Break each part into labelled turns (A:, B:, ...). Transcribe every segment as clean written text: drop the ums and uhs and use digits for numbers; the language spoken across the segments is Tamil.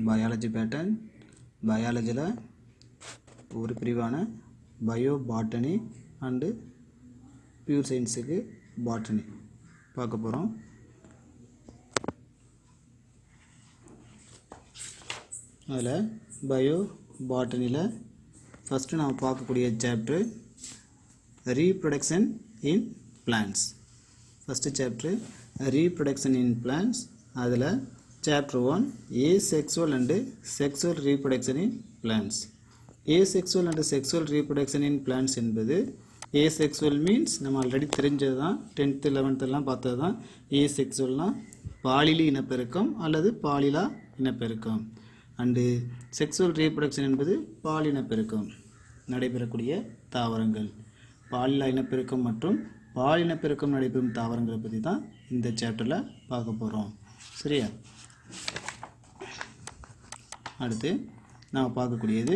A: பயாலஜி பேட்டர்ன், பயாலஜியில் ஒரு பிரிவான பயோ பாட்டனி அண்டு பியூர் சயின்ஸுக்கு பாட்டனி பார்க்க போகிறோம். அதில் பயோ பாட்டனியில் ஃபஸ்ட்டு நாம் பார்க்கக்கூடிய chapter reproduction in plants. First chapter reproduction in plants. அதில் chapter 1 asexual and sexual reproduction in plants. asexual and sexual reproduction in plants என்பது asexual மீன்ஸ் நம்ம ஆல்ரெடி தெரிஞ்சது தான், 10th 11th பார்த்தது தான். asexualனால் பாலிலி இனப்பெருக்கம் அல்லது பாலிலா இனப்பெருக்கம். அண்டு செக்ஸுவல் ரீப்ரொடக்ஷன் என்பது பாலினப்பெருக்கம் நடைபெறக்கூடிய தாவரங்கள். பாலிலா இனப்பெருக்கம் மற்றும் பாலினப்பெருக்கம் நடைபெறும் தாவரங்களை பற்றி தான் இந்த சாப்டரில் பார்க்க போகிறோம். சரியா? அடுத்து நாம் பார்க்கக்கூடியது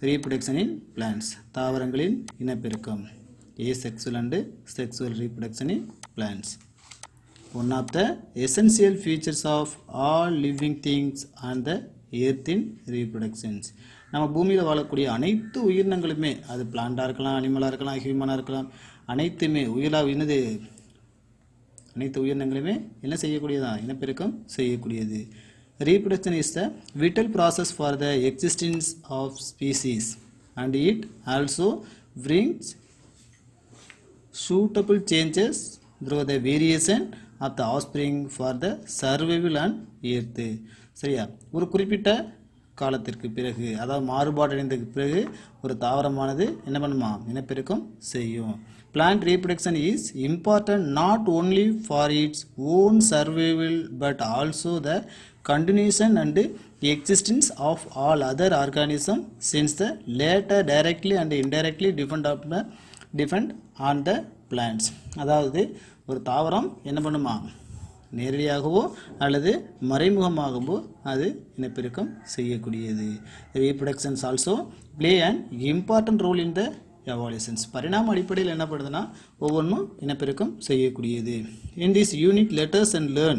A: ரீப்ரொடக்ஷன் இன் பிளான்ட்ஸ், தாவரங்களின் இனப்பெருக்கம். asexual and sexual reproduction in plants. One of the essential features of all living things and the earth in reproductions. நம்ம பூமியில் வாழக்கூடிய அனைத்து உயிரினங்களுமே, அது பிளான்டாக இருக்கலாம், அனிமலாக இருக்கலாம், ஹியூமனாக இருக்கலாம், அனைத்துமே அனைத்து உயிரினங்களுமே என்ன செய்யக்கூடியதா? இனப்பெருக்கம் செய்யக்கூடியது. Reproduction is the vital process for the existence of species and it also brings suitable changes through the variation of the offspring for the survival on earth. சரியா? ஒரு குறிப்பிட்ட காலத்திற்கு பிறகு, அதாவது மாறுபாடு அடைந்ததுக்கு பிறகு ஒரு தாவரமானது என்ன பண்ணுமா? இனப்பெருக்கம் செய்யும். Plant reproduction is important not only for its own survival but also the continuation and existence of all other organisms since the latter directly and indirectly depend on the plants. அதாவது ஒரு தாவரம் என்ன பண்ணுமா? நேரடியாகவோ அல்லது மறைமுகமாகவோ அது இனப்பெருக்கம் செய்யக்கூடியது. Reproductions also play an important role in the evolutions. பரிணாம அடிப்படையில் என்ன பண்ணுதுன்னா ஒவ்வொன்றும் இனப்பெருக்கம் செய்யக்கூடியது. In this unit let us and learn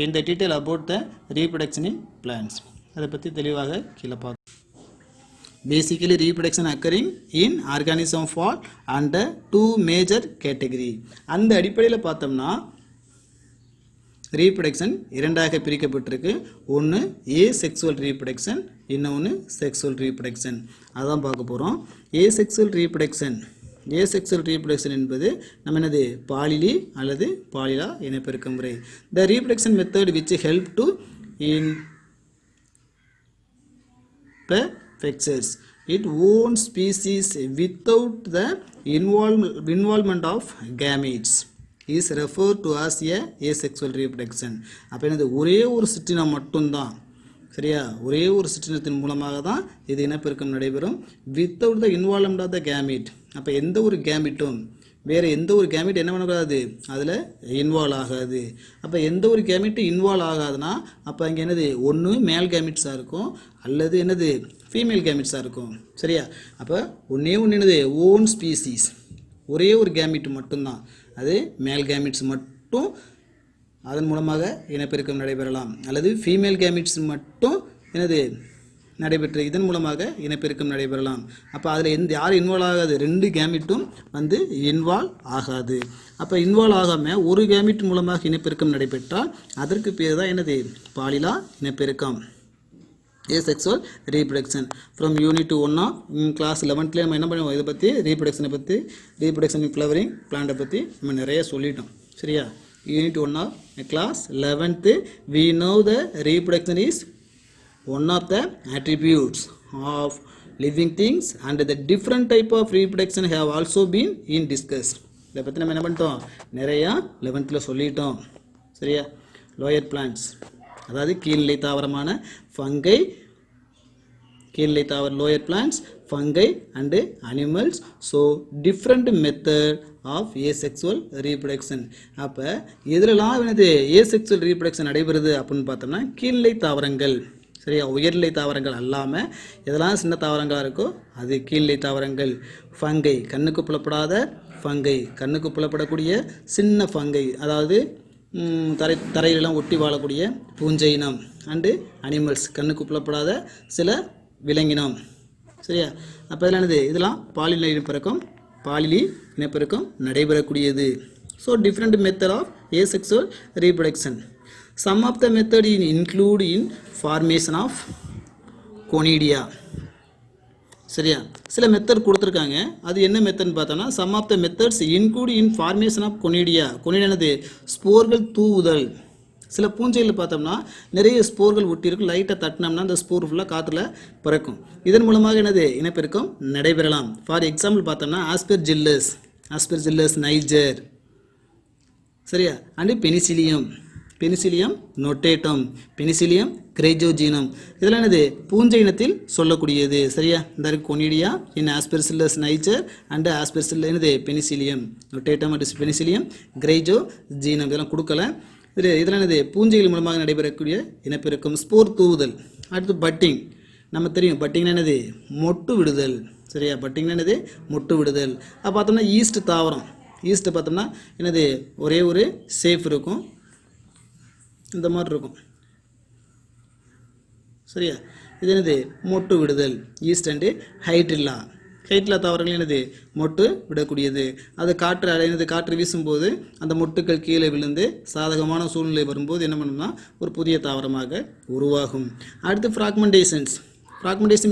A: in the detail about the reproduction in plants. அதை பற்றி தெளிவாக கீழே பார்க்க. Basically reproduction occurring in organism fall under two major category. அந்த அடிப்படையில் பார்த்தோம்னா ரீப்ரொடக்ஷன் இரண்டாக பிரிக்கப்பட்டிருக்கு. ஒன்று ஏசெக்சுவல் ரீப்ரொடக்ஷன், இன்னொன்று செக்ஸுவல் ரீப்ரொடக்ஷன். அதான் பார்க்க போகிறோம். ஏசெக்சுவல் ரீப்ரொடக்ஷன் என்பது நம்ம என்னது? பாலிலி அல்லது பாலிலா இனப்பெருக்க முறை. த reproduction method which help to in perfects its own species without the involvement of gametes is referred to as a asexual reproduction. அப்போ என்னது? ஒரே ஒரு சிற்றினம் மட்டும்தான். சரியா? ஒரே ஒரு சிற்றினத்தின் மூலமாக தான் இது இனப்பெருக்கம் நடைபெறும். Without the involvement of the gamete. அப்போ எந்த ஒரு கேமிட்டும் வேறு எந்த ஒரு கேமிட் என்ன பண்ணக்கூடாது? அதில் இன்வால்வ் ஆகாது. அப்போ எந்த ஒரு கேமிட்டும் இன்வால்வ் ஆகாதுன்னா அப்போ அங்கே என்னது? ஒன்று மேல் கேமிட்ஸாக இருக்கும் அல்லது என்னது? ஃபீமேல் கேமிட்ஸாக இருக்கும். சரியா? அப்போ ஒன்றே என்னது? ஓன் ஸ்பீசிஸ், ஒரே ஒரு கேமிட் மட்டும்தான், அது மேல் கேமிட்ஸ் மட்டும் அதன் மூலமாக இனப்பெருக்கம் நடைபெறலாம், அல்லது ஃபீமேல் கேமிட்ஸ் மட்டும் என்னது நடைபெற்று இதன் மூலமாக இனப்பெருக்கம் நடைபெறலாம். அப்போ அதில் யாரும் இன்வால்வ் ஆகாது, ரெண்டு கேமிட்டும் இன்வால்வ் ஆகாது. அப்போ இன்வால்வ் ஆகாமல் ஒரு கேமிட் மூலமாக இனப்பெருக்கம் நடைபெற்றால் அதற்கு பேர் தான் என்னது? பாலிலா இனப்பெருக்கம், asexual reproduction. From unit 1 in class 11th நம்ம என்ன பண்ணுவோம்? இதை பற்றி ரீப்ரொடக்ஷனை பற்றி, ரீப்ரொடக்ஷன் இன் ஃப்ளவரிங் பிளான்ட்டை பற்றி நம்ம நிறைய சொல்லிட்டோம். சரியா? Unit 1 of class 11th we know the reproduction is one of the attributes of living things and the different type of reproduction have also been in discussed. இதை பற்றி நம்ம என்ன பண்ணிட்டோம்? நிறையா 11th சொல்லிட்டோம். சரியா? லோயர் பிளான்ட்ஸ், அதாவது கீழ்நிலை தாவரமான ஃபங்கை, கீழ்நிலை தாவர lower plants, fungi and animals. So different method of asexual reproduction. அப்போ எதுலலாம் என்னது ஏசெக்சுவல் ரீப்ரொடக்ஷன் நடைபெறுது அப்படின்னு பார்த்தோம்னா கீழ்நிலை தாவரங்கள். சரியா? உயர்நிலை தாவரங்கள் அல்லாமல் எதெல்லாம் சின்ன தாவரங்களாக இருக்கோ அது கீழ்நிலை தாவரங்கள். ஃபங்கை, கண்ணுக்கு புலப்படாத ஃபங்கை, கண்ணுக்கு புலப்படக்கூடிய சின்ன ஃபங்கை, அதாவது தரையிலெல்லாம் ஒட்டி வாழக்கூடிய பூஞ்சை இனம் அண்டு அனிமல்ஸ், கண்ணுக்கு புலப்படாத சில விலங்கினம். சரியா? அப்போ இதெல்லாம் என்னது? இதெல்லாம் பாலியல் இனப்பெருக்கம், பாலியல் இனப்பெருக்கம் நடைபெறக்கூடியது. So different method of asexual reproduction. Some of the method include in formation of conidia. சரியா? சில மெத்தட் கொடுத்துருக்காங்க. அது என்ன மெத்தட்னு பார்த்தோன்னா, some of the methods include in formation of conidia. Conidia என்னது? ஸ்போர்கள் தூவுதல். சில பூஞ்சையில் பார்த்தோம்னா நிறைய ஸ்போர்கள் ஒட்டியிருக்கும். லைட்டாக தட்டினோம்னா அந்த ஸ்போர் ஃபுல்லாக காற்றுல பறக்கும். இதன் மூலமாக என்னது? இனப்பெருக்கம் நடைபெறலாம். ஃபார் எக்ஸாம்பிள் பார்த்தோம்னா ஆஸ்பெர்ஜில்லஸ் நைஜர். சரியா? And Penicillium notatum, Penicillium chrysogenum. இதெல்லாம் என்னது? பூஞ்சை இனத்தில் சொல்லக்கூடியது. சரியா? இந்த conidia in Aspergillus niger and Aspergillus என்னது? Penicillium notatum and Penicillium chrysogenum. இதெல்லாம் கொடுக்கல. இதெல்லாம் என்னது? பூஞ்சைகள் மூலமாக நடைபெறக்கூடிய இனப்பெருக்கம். ஸ்போர் தூவுதல். அடுத்து பட்டிங். நம்ம தெரியும் பட்டிங்னா என்னது? மொட்டு விடுதல். சரியா? பட்டிங்னா என்னது? மொட்டு விடுதல். அப்போ பார்த்தோம்னா ஈஸ்ட் தாவரம். ஈஸ்ட்டு பார்த்தோம்னா என்னது? ஒரே ஒரு சேஃப் இருக்கும், இந்த மாதிரி இருக்கும். சரியா? இது என்னது? மொட்டு விடுதல். ஈஸ்ட் அண்டு ஹைட்ரில்லா தாவரங்கள் என்னது? மொட்டு விடக்கூடியது. அது காற்று வீசும்போது அந்த மொட்டுக்கள் கீழே விழுந்து சாதகமான சூழ்நிலை வரும்போது என்ன பண்ணணும்னா ஒரு புதிய தாவரமாக உருவாகும். அடுத்து ஃப்ராக்மெண்டேஷன்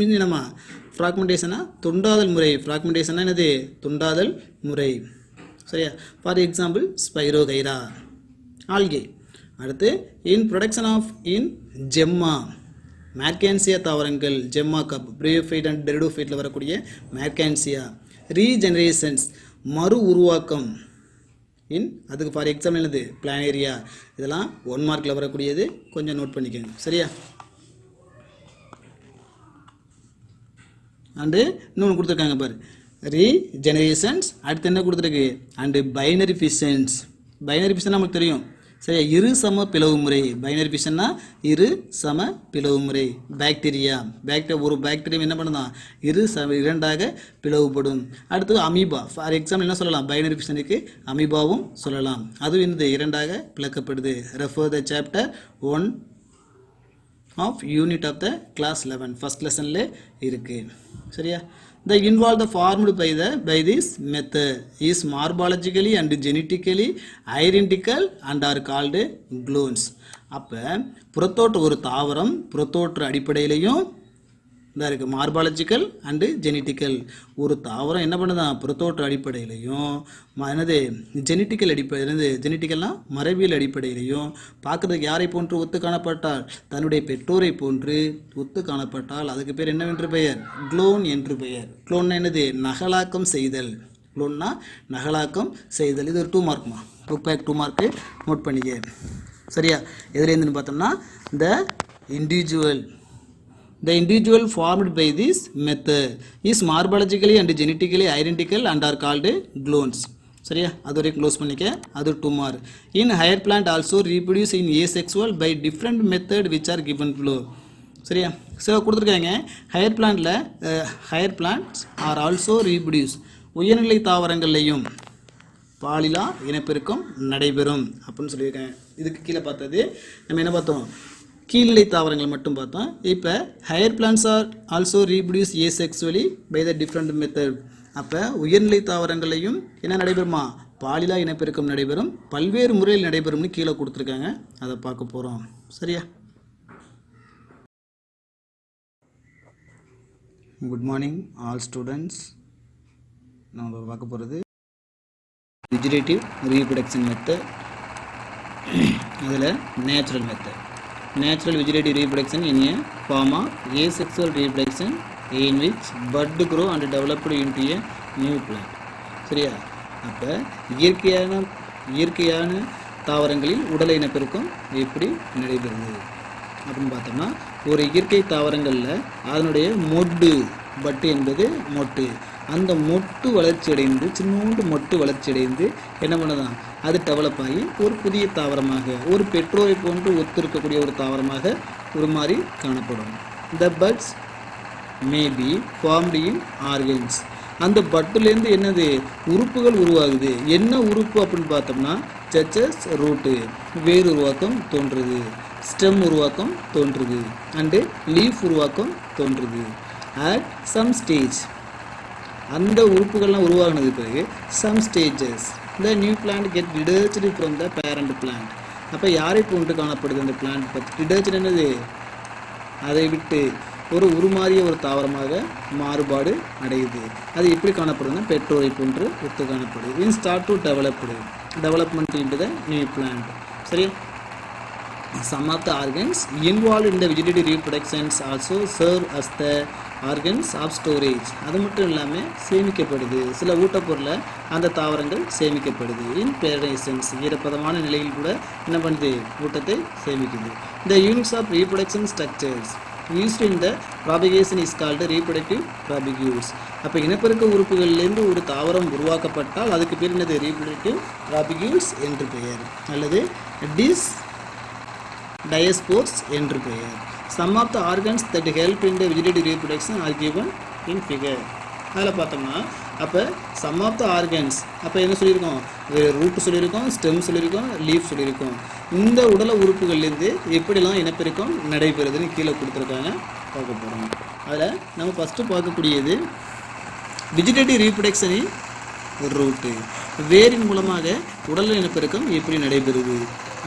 A: மீன்ஸ் என்னமா? ஃப்ராக்மெண்டேஷனா துண்டாதல் முறை. ஃப்ராக்மெண்டேஷனா என்னது? துண்டாதல் முறை. சரியா? For example spirogyra algae. அடுத்து இன் ப்ரொடக்ஷன் ஆஃப் இன் ஜெம்மா மேர்கான்சியா தாவரங்கள், ஜெம்மா கப், பிரயோஃபைட் அண்ட் டெரிடோஃபைட்டில் வரக்கூடிய மேர்கான்சியா. ரீஜெனரேஷன்ஸ் மறு உருவாக்கம் இன், அதுக்கு ஃபார் எக்ஸாம்பிள் என்னது? பிளானேரியா. இதெல்லாம் 1 மார்க்கில் வரக்கூடியது, கொஞ்சம் நோட் பண்ணிக்கோங்க. சரியா? அண்டு இன்னொன்று கொடுத்துருக்காங்க பாரு, ரீஜெனரேஷன்ஸ். அடுத்து என்ன கொடுத்துருக்கு? And binary fissions. Binary fission நமக்கு தெரியும். சரியா? இரு சம பிளவு முறை. பைனரி ஃபிஷன்னா இரு சம பிளவு முறை. பாக்டீரியா ஒரு பாக்டீரியா என்ன பண்ணுதான்? இரண்டாக பிளவுபடும். அடுத்து அமீபா. ஃபார் எக்ஸாம்பிள் என்ன சொல்லலாம்? பைனரி ஃபிஷனுக்கு அமீபாவும் சொல்லலாம். அதுவும் இந்த இரண்டாக பிளக்கப்படுது. Refer the chapter 1 of unit of the class 11 first லெசன்ல இருக்கு. சரியா? The involved formed by this method is morphologically and genetically identical and are called clones. அப்போ புறத்தோற்ற ஒரு தாவரம் புறத்தோற்ற அடிப்படையிலையும் இதாக இருக்குது. Morphological and genetical. ஒரு தாவரம் என்ன பண்ணுதான்? புறத்தோற்ற அடிப்படையிலையும் என்னது? ஜெனட்டிக்கல் அடிப்படை. ஜெனட்டிக்கல்னா மரபியல் அடிப்படையிலையும் பார்க்குறதுக்கு யாரை போன்று ஒத்து காணப்பட்டால்? தன்னுடைய பெற்றோரை போன்று ஒத்து காணப்பட்டால் அதுக்கு பேர் என்னவென்று பெயர்? குளோன் என்று பெயர். குளோன்னா என்னது? நகலாக்கம் செய்தல். குளோன்னா நகலாக்கம் செய்தல். இது ஒரு 2 மார்க்மா. புக் பேக் 2 மார்க்கு நோட் பண்ணிக்க. சரியா? எதுலேருந்துன்னு பார்த்தோம்னா The individual formed by this method is morphologically and genetically identical and are called clones. சரியா? அது வரைக்கும் க்ளோஸ் பண்ணிக்க. அது 2 mark. In higher plant also reproduce in asexual by different method which are given below. சரியா? ஸோ கொடுத்துருக்காங்க higher plants are also reproduce. உயர்நிலை தாவரங்கள்லையும் பாலிலா இனப்பெருக்கம் நடைபெறும் அப்படின்னு சொல்லியிருக்காங்க. இதுக்கு கீழே பார்த்தது நம்ம என்ன பார்த்தோம்? கீழ்நிலை தாவரங்கள் மட்டும் பார்த்தோம். இப்போ higher plants are also reproduce asexually by the different method. அப்போ உயர்நிலை தாவரங்களையும் என்ன நடைபெறுமா? பாலிலா இனப்பெருக்கம் நடைபெறும். பல்வேறு முறையில் நடைபெறும்னு கீழே கொடுத்துருக்காங்க. அதை பார்க்க போகிறோம். சரியா? Good morning all students. நம்ம பார்க்க போகிறது வெஜிடேட்டிவ் ரீப்ரொடக்ஷன் மெத்தட். அதில் natural method. Natural vegetative reproduction in a form of asexual reproduction in which bud grow and developed into a new plant. சரியா? அப்போ இயற்கையான தாவரங்களில் உடல் இனப்பெருக்கம் எப்படி நடைபெறுது அப்படின்னு பார்த்தோம்னா, ஒரு இயற்கை தாவரங்களில் அதனுடைய பட்டு என்பது மொட்டு. அந்த மொட்டு வளர்ச்சியடைந்து சின்னோண்டு மொட்டு வளர்ச்சியடைந்து என்ன பண்ணுதான்? அது டெவலப் ஆகி ஒரு புதிய தாவரமாக ஒரு பெற்றோரை போன்று ஒத்திருக்கக்கூடிய ஒரு தாவரமாக உருமாறி காணப்படும். The buds may be formed in organs. அந்த பட்டுலேருந்து என்னது உறுப்புகள் உருவாகுது. என்ன உறுப்பு அப்படின்னு பார்த்தோம்னா சச்சஸ் ரூட்டு வேர் உருவாக்கம் தோன்றுது, ஸ்டெம் உருவாக்கம் தோன்றுது, அண்டு லீஃப் உருவாக்கம் தோன்றுது. அட் சம் ஸ்டேஜ் அந்த உறுப்புகள்லாம் உருவாகினது பிறகு some stages the new plant get detached from the parent plant. அப்போ யாரை போன்று காணப்படுது அந்த பிளான்ட் பற்றி டிடர்ச்டு என்னது அதை விட்டு ஒரு உருமாறிய ஒரு தாவரமாக மாறுபாடு அடையுது. அது எப்படி காணப்படுதுன்னா பெற்றோரை போன்று ஒத்து காணப்படுது. In start to development into the new plant. சரி, some of the organs involved in the vegetative reproductions also serve as the organs of storage. அது மட்டும் இல்லாமல் சேமிக்கப்படுது, சில ஊட்டப்பொருளை அந்த தாவரங்கள் சேமிக்கப்படுது. இன் பேரனைசன்ஸ் ஈரப்பதமான நிலையில் கூட என்ன பண்ணுது ஊட்டத்தை சேமிக்குது. The units of reproduction structures used in the propagation is called reproductive propagules. அப்போ இனப்பெருக்க உறுப்புகளிலிருந்து ஒரு தாவரம் உருவாக்கப்பட்டால் அதுக்கு பேர் என்னது reproductive propagules என்று பெயர், அல்லது diaspores என்று பெயர். Some of the organs that help in the vegetative reproduction are given in figure. அதில் பார்த்தோம்னா அப்போ சம் ஆஃப் த ஆர்கன்ஸ் அப்போ என்ன சொல்லியிருக்கோம், ரூட் சொல்லியிருக்கோம், ஸ்டெம் சொல்லியிருக்கோம், லீஃப் சொல்லியிருக்கோம். இந்த உடல உறுப்புகள்லேருந்து எப்படிலாம் இனப்பெருக்கம் நடைபெறுதுன்னு கீழே கொடுத்துருக்காங்க, பார்க்க போகிறோம். அதில் நம்ம ஃபஸ்ட்டு பார்க்கக்கூடியது வெஜிடேட்டிவ் ரீப்ரொடக்ஷனின் ரூட்டு, வேரின் மூலமாக உடல் இனப்பெருக்கம் எப்படி நடைபெறுது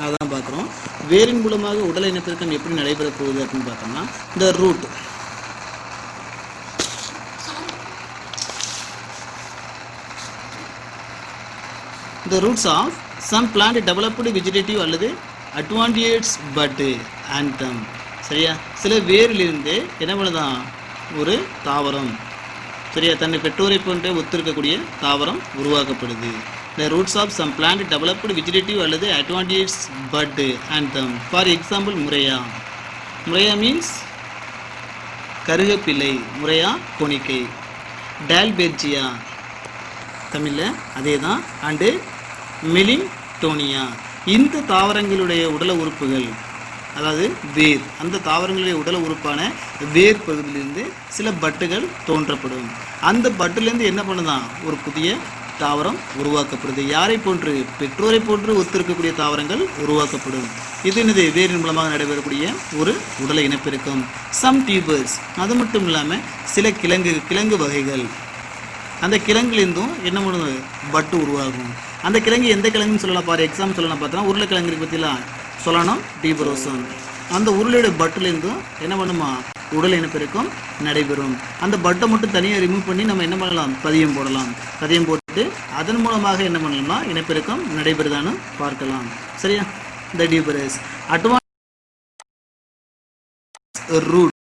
A: அதான் பார்க்குறோம். வேரின் மூலமாக உடல் இனப்பெருக்கம் எப்படி நடைபெற போகுது அப்படின்னு பார்த்தோம்னா இந்த root the roots of some plant developed vegetative அல்லது advantageous bud anthem. சரியா, சில வேரிலிருந்து என்ன பண்ணுதான் ஒரு தாவரம் சரியா தன்னை பெற்றோரை போன்ற ஒத்திருக்கக்கூடிய தாவரம் உருவாக்கப்படுது. The roots of some plant developed vegetative அல்லது advantageous bud anthem. For example, முரையா means கருகப்பிள்ளை, முரையா கோணிக்கை, டால்பெர்ஜியா தமிழில் அதே தான், அண்டு மெலின்டோனியா. இந்த தாவரங்களுடைய உடல உறுப்புகள் அதாவது வேர், அந்த தாவரங்களுடைய உடல உறுப்பான வேர் பகுதியிலிருந்து சில பட்டுகள் தோன்றப்படும். அந்த பட்டுலேருந்து என்ன பண்ணுதான் ஒரு புதிய தாவரம் உருவாக்கப்படுது. யாரை போன்று பெற்றோரை போன்று ஒத்திருக்கக்கூடிய தாவரங்கள் உருவாக்கப்படும். இது என்னது வேரின் மூலமாக நடைபெறக்கூடிய ஒரு உடல இனப்பெருக்கம். சம் டியூபர்ஸ் அது மட்டும் இல்லாமல் சில கிழங்கு வகைகள், அந்த கிழங்குலேருந்தும் என்ன பண்ணுது பட்டு உருவாகும். அந்த கிழங்கு எந்த கிழங்குன்னு சொல்லலாம், ஃபார் எக்ஸாம்பிள் சொல்லலாம் பார்த்தோன்னா உருளைக்கிழங்கு பற்றிலாம் சொல்லணும் டியூபரோசம். அந்த உருளையோட பட்டுலேருந்தும் என்ன பண்ணுமா உடல் இனப்பெருக்கம் நடைபெறும். அந்த பட்டை மட்டும் தனியாக ரிமூவ் பண்ணி நம்ம என்ன பண்ணலாம் பதியம் போடலாம். பதியம் போட்டு அதன் மூலமாக என்ன பண்ணலாம்னா இனப்பெருக்கம் நடைபெறுதான்னு பார்க்கலாம். சரியா, இந்த tuberous advance root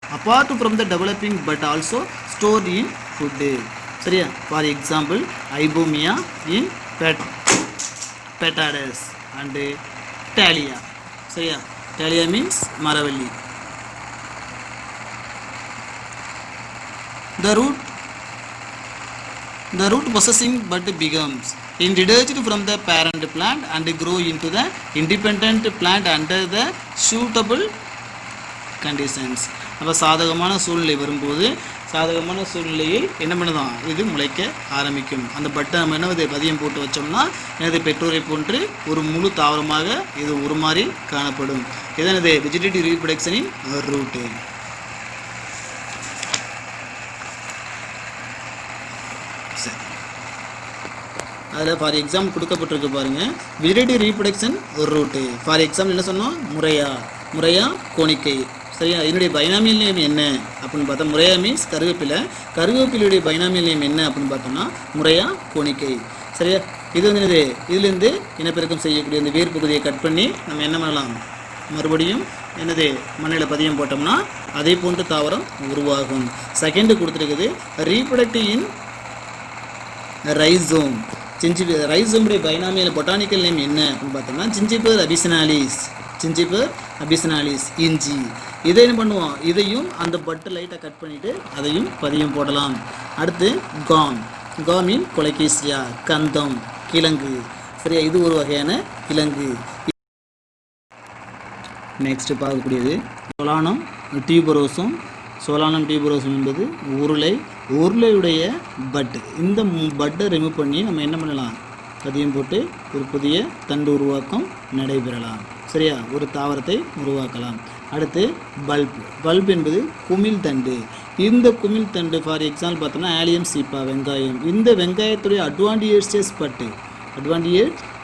A: apart from the developing but also stored in food. சரியா, for example ibomia in petatus and talia. சரியா, talia means மரவள்ளி. the root possessing bud becomes detached from the parent plant and grow into the independent plant under the suitable conditions. அப்போ சாதகமான சூழ்நிலை வரும்போது சாதகமான சூழ்நிலையில் என்ன பண்ணுதான் இது முளைக்க ஆரம்பிக்கும். அந்த பட்டை நம்ம என்னது பதியம் போட்டு வச்சோம்னா எனது பெற்றோரை போன்று ஒரு முழு தாவரமாக இது உருமாறி காணப்படும். இதனது வெஜிடேட்டிவ் ரீப்ரொடக்ஷனின் ரூட்டு. அதில் ஃபார் எக்ஸாம்பிள் கொடுக்கப்பட்டிருக்கு பாருங்கள், vegetative reproduction root. For example என்ன சொன்னோம், முரையா கோணிக்கை. சரியா, இதனுடைய பைனாமியல் நேம் என்ன அப்படின்னு பார்த்தா முரையா மீன்ஸ் கருவேப்பிலையுடைய பைனாமியல் நேம் என்ன அப்படின்னு பார்த்தோம்னா முரையா கோணிக்கை. சரியா, இது வந்து என்னது இதுலேருந்து இனப்பெருக்கம் செய்யக்கூடிய இந்த வேர் பகுதியை கட் பண்ணி நம்ம என்ன பண்ணலாம் மறுபடியும் என்னது மண்ணில் பதியம் போட்டோம்னா அதே போன்ற தாவரம் உருவாகும். செகண்டு கொடுத்துருக்குது ரீப்ரொடக்டிவ் இன் ரைசோம். ரைசோமுடைய பைனாமியல் பொட்டானிக்கல் நேம் என்ன அப்படின்னு பார்த்தோம்னா ஜிஞ்சிபர் அபிசினாலிஸ் இஞ்சி. இதை என்ன பண்ணுவோம், இதையும் அந்த பட்டு லைட்டாக கட் பண்ணிவிட்டு அதையும் பதியம் போடலாம். அடுத்து காமின் கொலைகேசியா கந்தம் கிழங்கு. சரியா, இது ஒரு வகையான கிழங்கு. நெக்ஸ்ட் பார்க்கக்கூடியது சொலானம் டியூபரோசம். சொலானம் டியூபரோசம் என்பது உருளையுடைய பட். இந்த பட்டை ரிமூவ் பண்ணி நம்ம என்ன பண்ணலாம், பதியம் போட்டு ஒரு புதிய தண்டு உருவாக்கம் நடைபெறலாம். சரியா, ஒரு தாவரத்தை உருவாக்கலாம். அடுத்து பல்ப் என்பது குமிழ் தண்டு. இந்த குமிழ் தண்டு ஃபார் எக்ஸாம்பிள் பார்த்தோம்னா ஆலியம் சீப்பா, வெங்காயம். இந்த வெங்காயத்துடைய அட்வான்டேஜ்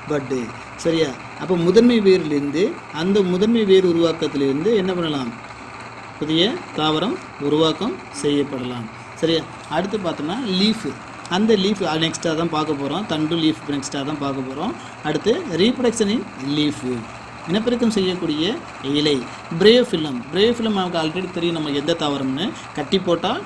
A: பட்டு. சரியா, அப்போ முதன்மை வேரிலிருந்து அந்த முதன்மை வேர் உருவாக்கத்திலிருந்து என்ன பண்ணலாம், புதிய தாவரம் உருவாக்கம் செய்யப்படலாம். சரியா, அடுத்து பார்த்தோம்னா லீஃப். அந்த லீஃப் நெக்ஸ்ட்டாக தான் பார்க்க போகிறோம். தண்டு லீஃப் நெக்ஸ்ட்டாக தான் பார்க்க போகிறோம். அடுத்து ரீப்ரொடக்ஷன் இன் லீஃபு, இனப்பெருக்கம் செய்யக்கூடிய இலை. பிரேயோஃபிலம் நமக்கு ஆல்ரெடி தெரியும், நம்ம எந்த தாவரம்னு. கட்டி போட்டால்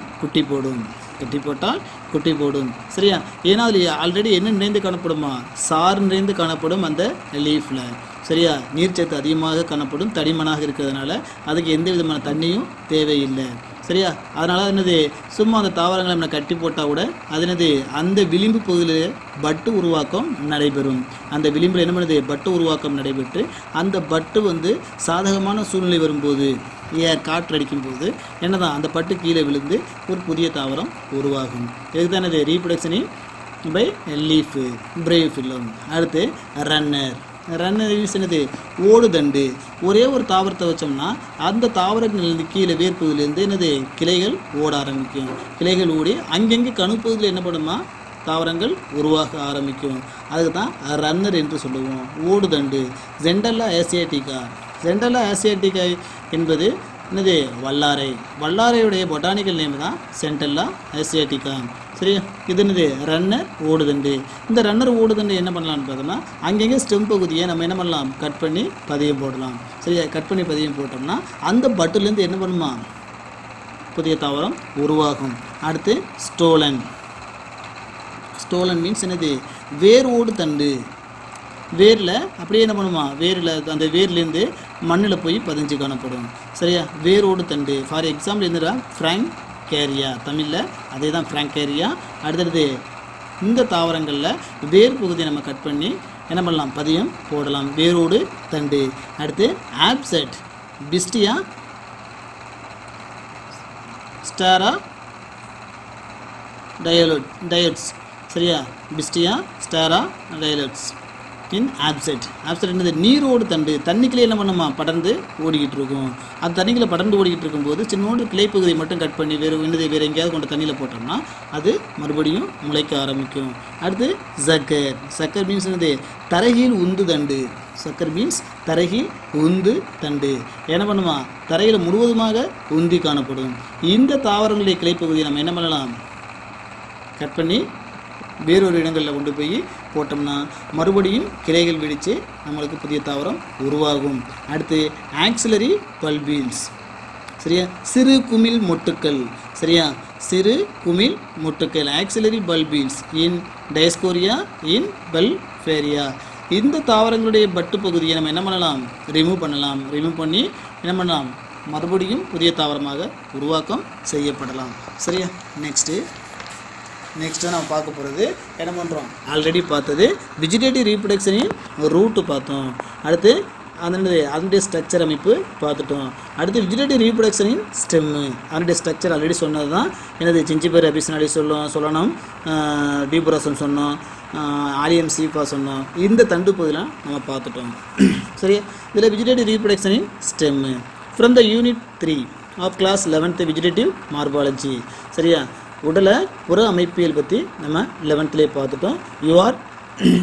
A: குட்டி போடும். சரியா, ஏன்னா அதில் ஆல்ரெடி என்ன நிறைந்து காணப்படுமா, சாறு நிறைந்து காணப்படும் அந்த லீஃபில். சரியா, நீர்ச்சத்து அதிகமாக காணப்படும், தடிமனாக இருக்கிறதுனால அதுக்கு எந்த விதமான தண்ணியும் தேவையில்லை. சரியா, அதனால் என்னது, சும்மா அந்த தாவரங்களை நம்ம கட்டி போட்டால் கூட அது அந்த விளிம்பு பகுதியில் பட்டு உருவாக்கம் நடைபெறும். அந்த விளிம்பில் என்ன பண்ணுது, பட்டு உருவாக்கம் நடைபெற்று அந்த பட்டு சாதகமான சூழ்நிலை வரும்போது, காற்று அடிக்கும்போது என்னதான் அந்த பட்டு கீழே விழுந்து ஒரு புதிய தாவரம் உருவாகும். இதுக்கு தான் என்னது, ரீப்ரொடக்ஷனிங் பை லீஃப், பிரேயோஃபிலம். அடுத்து ரன்னர் என்னது, ஓடுதண்டு. ஒரே ஒரு தாவரத்தை வச்சோம்னா அந்த தாவரங்கள் கீழே வேர்ப்பகுதியிலேருந்து என்னது, கிளைகள் ஓட ஆரம்பிக்கும். கிளைகள் ஓடி அங்கங்கே கணுப்பகுதியில் என்ன பண்ணுமா, தாவரங்கள் உருவாக ஆரம்பிக்கும். அதுக்கு தான் ரன்னர் என்று சொல்லுவோம். ஓடுதண்டு. ஜெண்டல்லா ஆசியாட்டிகா என்பது என்னது, வல்லாரையுடைய பொட்டானிக்கல் நேம் தான் சென்டல்லா ஆசியாட்டிகா. சரியா, இது என்னது, ரன்னர் ஓடுதண்டு. இந்த ரன்னர் ஓடுதண்டு என்ன பண்ணலாம்னு பார்த்தோம்னா, அங்கங்கே ஸ்டெம் பகுதியை நம்ம என்ன பண்ணலாம், கட் பண்ணி பதியம் போடலாம். சரியா, கட் பண்ணி பதியம் போட்டோம்னா அந்த பட்டுலேருந்து என்ன பண்ணுமா, புதிய தாவரம் உருவாகும். அடுத்து ஸ்டோலன் மீன்ஸ் என்னது, வேரோடு தண்டு. வேரில் அப்படியே என்ன பண்ணுமா, அந்த வேர்லேருந்து மண்ணில் போய் பதிஞ்சு காணப்படும். சரியா, வேரோடு தண்டு. ஃபார் எக்ஸாம்பிள் என்னடா, ஃப்ராங்கேரியா, தமிழில் அதே தான் ஃப்ராங்கேரியா. அடுத்தது இந்த தாவரங்களில் வேர் பகுதியை நம்ம கட் பண்ணி என்ன பண்ணலாம், பதியம் போடலாம். வேரோடு தண்டு. அடுத்து ஆப்செட், பிஸ்டியா ஸ்டாரா டயோட்ஸ். சரியா, பிஸ்டியா ஸ்டாரா டயோட்ஸ் இன் ஆப்செட் என்னது, நீரோடு தண்டு. தண்ணிக்கிளே என்ன பண்ணுமா, படர்ந்து ஓடிக்கிட்டு இருக்கும். அந்த தண்ணிக்கில் படர்ந்து ஓடிக்கிட்டு இருக்கும்போது சின்னோண்டு கிளைப்பகுதியை மட்டும் கட் பண்ணி வேறு எங்கேயாவது கொண்டு தண்ணியில் போட்டோம்னா அது மறுபடியும் முளைக்க ஆரம்பிக்கும். அடுத்து சக்கர் மீன்ஸ் என்னது, தரையில் உந்து தண்டு. தரையில் உந்து தண்டு என்ன பண்ணுமா, தரையில் முழுவதுமாக உந்தி காணப்படும். இந்த தாவரங்களுடைய கிளைப்பகுதியை நம்ம என்ன பண்ணலாம், கட் பண்ணி வேறொரு இடங்களில் கொண்டு போய் போட்டோம்னா மறுபடியும் கிளைகள் வெடித்து நம்மளுக்கு புதிய தாவரம் உருவாகும். அடுத்து ஆக்சிலரி பல்பீல்ஸ். சரியா, சிறு குமிழ் மொட்டுக்கள். சரியா, சிறு குமிழ் மொட்டுக்கள் ஆக்சிலரி பல்பீல்ஸ் இன் டயஸ்கோரியா இன் பல்பேரியா. இந்த தாவரங்களுடைய பட்டு பகுதியை நம்ம என்ன பண்ணலாம், ரிமூவ் பண்ணி என்ன பண்ணலாம், மறுபடியும் புதிய தாவரமாக உருவாக்கம் செய்யப்படலாம். சரியா, நெக்ஸ்ட்டு நம்ம பார்க்க போகிறது என்ன பண்ணுறோம், ஆல்ரெடி பார்த்தது வெஜிடேட்டிவ் ரீப்ரொடக்ஷனின் ரூட்டு பார்த்தோம். அடுத்து அதனுடைய ஸ்ட்ரக்சர் அமைப்பு பார்த்துட்டோம். அடுத்து வெஜிடேட்டிவ் ரீப்ரொடக்ஷனின் ஸ்டெம்மு, அதனுடைய ஸ்ட்ரக்சர் ஆல்ரெடி சொன்னது தான். எனது ஜிஞ்சிபர் அபிசினாலி சொல்லணும், டியூபரோசம் சொன்னோம், ஆலியம் சீப்பா சொன்னோம். இந்த தண்டு பகுதியெலாம் நம்ம பார்த்துட்டோம். சரியா, இதில் வெஜிடேட்டிவ் ரீப்ரொடக்ஷனின் stem from the unit 3 of class 11th vegetative morphology. சரியா, உடலை புற அமைப்பியல் பற்றி நம்ம 11th பார்த்துட்டோம். You are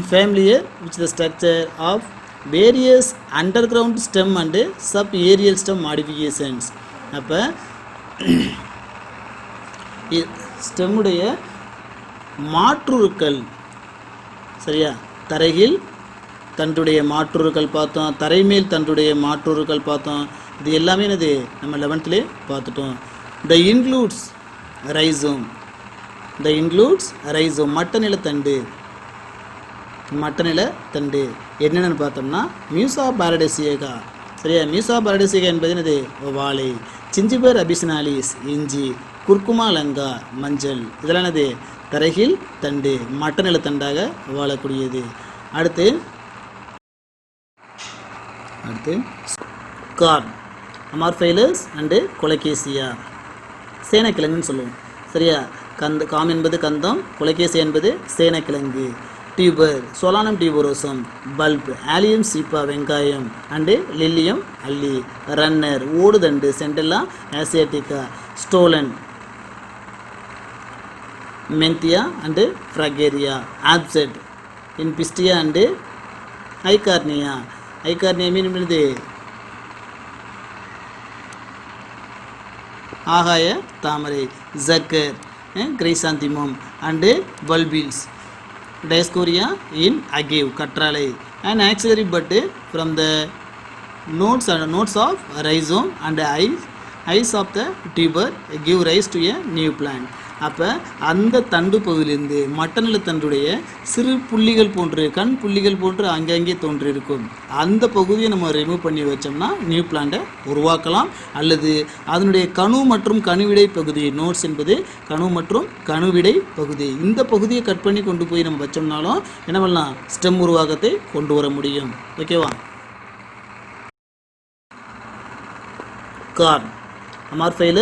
A: familiar with the structure of various underground stem and subaerial stem modifications. அப்போ ஸ்டெம்முடைய மாற்றுருக்கள். சரியா, தரையில் தண்டுடைய மாற்றுருக்கள் பார்த்தோம், தரைமேல் தண்டுடைய மாற்றுருக்கள் பார்த்தோம். இது எல்லாமே என்னது நம்ம 11th பார்த்துட்டோம். த இன்க்ளூட்ஸ் ரைசோம். மட்டநில தண்டு என்னென்னு பார்த்தோம்னா மியூசா பாரடேசியகா. சரியா, மியூசா பாரடேசியகா என்பது என்னது, வாழை. ஜிஞ்சிபர் அபிசினாலிஸ் இஞ்சி, குர்குமா லங்கா மஞ்சள். இதெல்லாம் என்னது, தரையில் தண்டு, மட்டநில தண்டாக வாழக்கூடியது. அடுத்து கார்ன் அமார்ஃபைலஸ் அண்டு கொலகேசியா சேனக்கிழங்குன்னு சொல்லுவோம் சரியா. காம் என்பது கந்தம், கொலகேசியா என்பது சேனக்கிழங்கு. Tuber Solanum tuberosum, bulb Allium cepa வெங்காயம் அண்டு லில்லியம் அல்லி. ரன்னர் ஓடுதண்டு Centella asiatica. Stolon Mentha and Fragaria. Offset in Pistia and Eichhornia. Eichhornia mean என்னது? ஆகாய தாமரை. Sucker chrysanthemum and bulbils. Diascoria in agave கற்றாழை. An axillary bud from the nodes of rhizome and eyes of the tuber give rise to a new plant. அப்போ அந்த தண்டு பகுதியிலிருந்து மட்டநல தண்டுடைய சிறு புள்ளிகள் போன்று கண் புள்ளிகள் போன்று அங்கங்கே தோன்றியிருக்கும். அந்த பகுதியை நம்ம ரிமூவ் பண்ணி வச்சோம்னா நியூ பிளான்ட்டை உருவாக்கலாம். அல்லது அதனுடைய கணு மற்றும் கணுவிடை பகுதி, நோட்ஸ் என்பது கணு மற்றும் கணுவிடை பகுதி, இந்த பகுதியை கட் பண்ணி கொண்டு போய் நம்ம வச்சோம்னாலும் என்ன பண்ணலாம், ஸ்டெம் உருவாக்கத்தை கொண்டு வர முடியும். ஓகேவா. கார்ன் அமார்ஃபைலஸ்